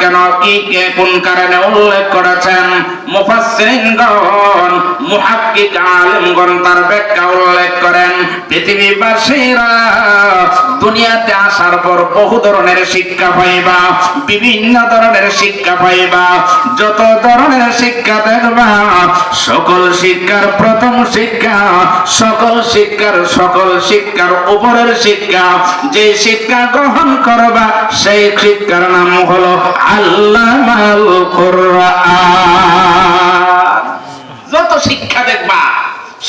কেন, কি কোন কারণে উল্লেখ করেছেন মুফাসসিরিনগণ, মুহাক্কিক আলেমগণ তার ব্যাখ্যা উল্লেখ করেন। পৃথিবীবাসীরা দুনিয়াতে আসার পর বহু ধরনের শিক্ষা পাইবা, বিভিন্ন ধরনের শিক্ষা পাইবা। যত ধরনের শিক্ষা দেখবা, সকল শিক্ষার প্রথম শিক্ষা, সকল শিক্ষার উপরের শিক্ষা, যে শিক্ষা গ্রহণ করবা সেই শিক্ষার নাম হলো আল্লামাল কুরআন। যত শিক্ষা দেখবা,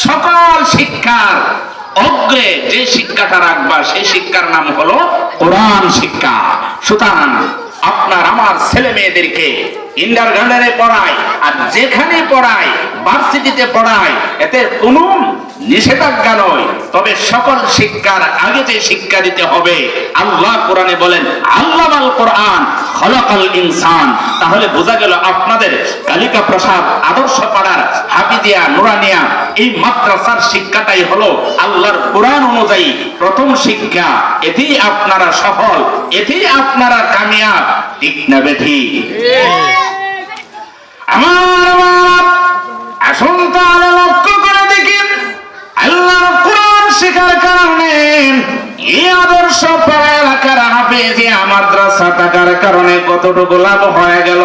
সকল শিক্ষার অগ্রে যে শিক্ষাটা রাখবা সেই শিক্ষার নাম হলো কোরআন শিক্ষা। সুতরাং আপনার আমার ছেলে মেয়েদেরকে ইন্টারগার্ডেনে পড়ায় আর যেখানে পড়ায়, ভার্সিটিতে পড়ায়, এতে কোনো নিষেধাজ্ঞা নয়। তবে সকল শিক্ষার আগে যে শিক্ষা দিতে হবে, আল্লাহ কোরআনে বলেন আল্লামাল কোরআন খলাকাল ইনসান। তাহলে বোঝা গেল আপনাদের কালিকা প্রসাদ আদর্শ পাড়ার হাফিজিয়া নুরানিয়া এই মাদ্রাসার শিক্ষাটাই হলো আল্লাহর কোরআন অনুযায়ী প্রথম শিক্ষা। এতেই আপনারা সফল, এতেই আপনারা কামিয়াব। ঠিক না বেঠি? আমার আসুন তাহলে লক্ষ্য করে দেখি, আল্লাহর কোরআন শেখার কারণে এই আদর্শ পাড়া এলাকার হাফেজিয়া মাদ্রাসা থাকার কারণে কতটুকু লাভ হয়ে গেল।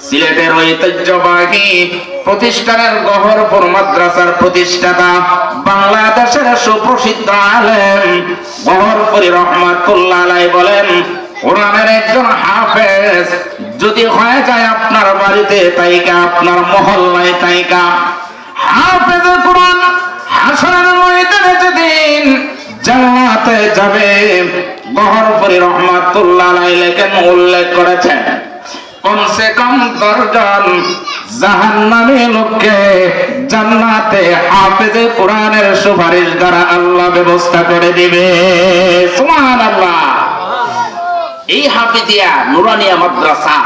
সিলেটের ঐতিহ্যবাহী প্রতিষ্ঠানের গহরপুর মাদ্রাসার প্রতিষ্ঠাতা, বাংলাদেশের সুপ্রসিদ্ধ আলেম গহরপুরি রহমাতুল্লাহ আলাইহি বলেন, কোরআনের একজন হাফেজ যদি হয়ে যায় আপনার বাড়িতে তাইকা, আপনার মহল্লায় তাইকা, হাফেজে কোরআন হাসরের ময়দানে যেদিন জান্নাতে যাবে, গহরপুরি রহমাতুল্লাহ আলাইহি লেখেন, উল্লেখ করেছেন কমসে কম 10 জন জাহান্নামী লোককে জান্নাতে হাফেজে কোরআনের সুপারিশ দ্বারা আল্লাহ ব্যবস্থা করে দিবে। সুবহানাল্লাহ। এই হাফিজিয়া নুরানিয়া মাদ্রাসা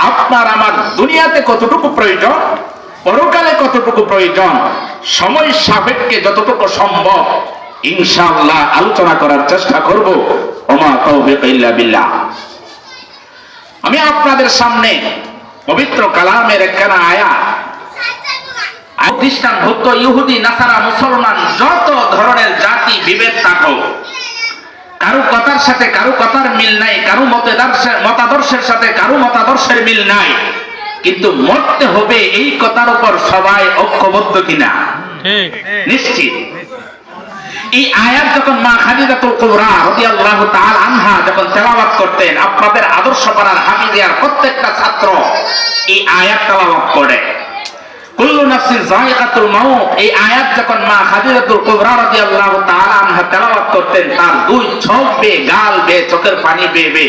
আপনার আমার দুনিয়াতে কতটুকু প্রয়োজন, পরকালে কতটুকু প্রয়োজন, সময় সাপেক্ষে যতটুকু সম্ভব ইনশাআল্লাহ আলোচনা করার চেষ্টা করব। ওমা তাওফীক ইল্লা বিল্লাহ। আমি আপনাদের সামনে পবিত্র কালামের একখানা আয়াত, খ্রিস্টান, বৌদ্ধ, ইহুদি, নাসারা, মুসলমান, যত ধরনের জাতি বিভেদ থাকুক, কারো কথার সাথে কারো কথার মিল নাই, কারো মতাদর্শের সাথে কারো মতাদর্শের মিল নাই, কিন্তু মরতে হবে এই কথার উপর সবাই ঐক্যবদ্ধ কিনা? নিশ্চিত। এই আয়াত যখন মা খাদিজাতুল কুবরা রাদিয়াল্লাহু তাআলা আনহা যখন তেলাওয়াত করতেন, আপনাদের আদর্শ পাড়ার হাফিজিয়ার প্রত্যেকটা ছাত্র এই আয়াত তেলাওয়াত করে। কুল্লু নাফসিন যায়িকাতুল মাউত, এই আয়াত যখন মা খাদিজাতুল কুবরা রাদিয়াল্লাহু তাআলা আনহা তেলাওয়াত করতেন, তার দুই চোখ বেয়ে, গাল বেয়ে, চোখের পানি বেয়ে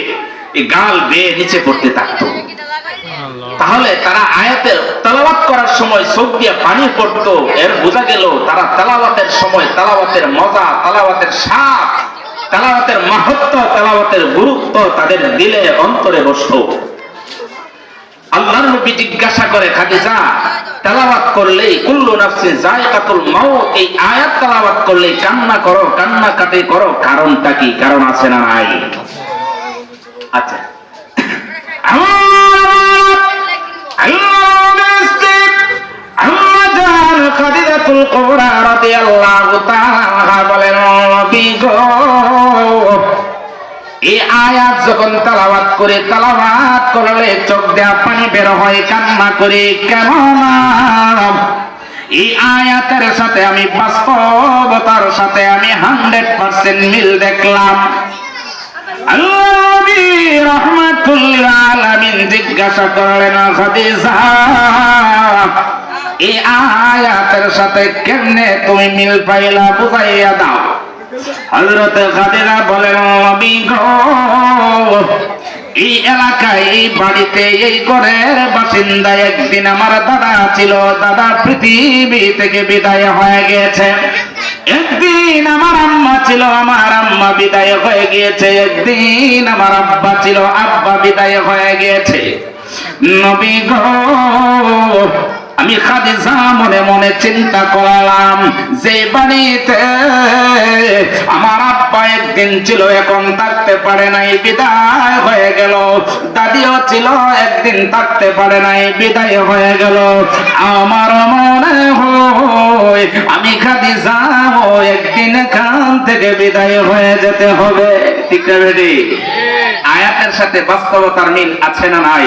এই গাল বেয়ে নিচে পড়তে থাকতো। তাহলে তারা আয়াতের তেলাওয়াত করার সময় চোখ দিয়ে পানি পড়তো, এর বোঝা গেল তারা তেলাওয়াতের সময় তেলাওয়াতের মজা, তেলাওয়াতের স্বাদ, তেলাওয়াতের মাহাত্ম্য, তেলাওয়াতের গুরুত্ব তাদের দিলে অন্তরে বসতো। আল্লাহর নবী জিজ্ঞাসা করে, খাদিজা তেলাওয়াত করলেই কুল্লু নাফসিন যায়িকাতুল মাউত, এই আয়াত তেলাওয়াত করলেই কান্না করো, কান্নাকাটি করো, কারণটা কি? কারণ আছে না নাই? আচ্ছা, খাদিজাতুল কুবরা রাদিয়াল্লাহু তাআলা বলেন, নবী গো এই আয়াত যখন তেলাওয়াত করলে চোখ দিয়ে পানি বের হয়, কান্না করে। কেননা এই আয়াতের সাথে আমি বাস্তবতার সাথে আমি 100% মিল দেখলাম। আল্লাহ নবী রাহমাতুল্লিল আলামিন জিজ্ঞাসা করলেন, খাদিজা এই আয়াতের সাথে কেমনে তুমি মিল পাইলা, বুঝাইয়া দাও। হযরত খাদিজা বলেন, নবী গো এই এলাকায়, এই বাড়িতে, এই ঘরের বাসিন্দা একদিন আমার দাদা ছিল, দাদা পৃথিবী থেকে বিদায় হয়ে গেছে। একদিন আমার আম্মা ছিল, আমার আম্মা বিদায় হয়ে গিয়েছে। একদিন আমার আব্বা ছিল, আব্বা বিদায় হয়ে গিয়েছে। নবী গো আমি খাদিজা মনে মনে চিন্তা করলাম, যে বাড়িতে আমার আব্বা একদিন ছিল, এখন থাকতে পারে নাই, বিদায় হয়ে গেল। দাদিও ছিল, একদিন থাকতে পারে নাই, বিদায় হয়ে গেল। আমার মনে হয় আমি খাদিজা একদিন এখান থেকে বিদায় হয়ে যেতে হবে। ঠিক না বেটি? আয়াতের সাথে বাস্তবতার মিল আছে না নাই?